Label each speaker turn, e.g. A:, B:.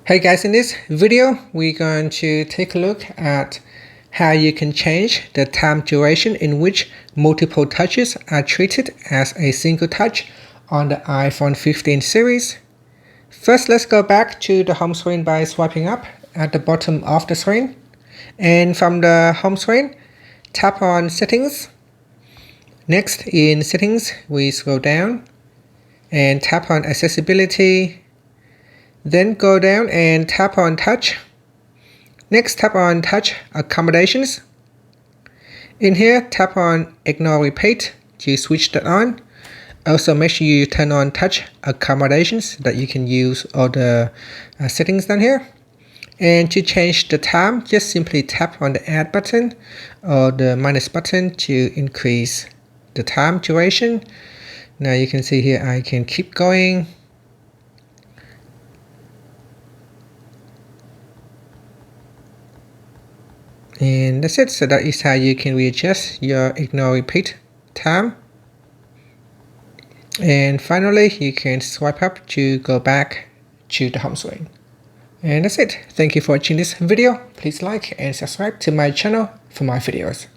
A: Hey guys, in this video we're going to take a look at how you can change the time duration in which multiple touches are treated as a single touch on the iPhone 15 series. First, let's go back to the home screen by swiping up at the bottom of the screen, and from the home screen tap on Settings. Next, in Settings we scroll down and tap on Accessibility. Then go down and tap on Touch. Next, tap on Touch Accommodations. In here, tap on Ignore Repeat to switch that on. Also, make sure you turn on Touch Accommodations so that you can use all the settings down here. And to change the time, just simply tap on the Add button or the minus button to increase the time duration. Now you can see here I can keep going. And that's it. So that is how you can readjust your ignore repeat time. And finally, you can swipe up to go back to the home screen. And that's it. Thank you for watching this video. Please like and subscribe to my channel for more videos.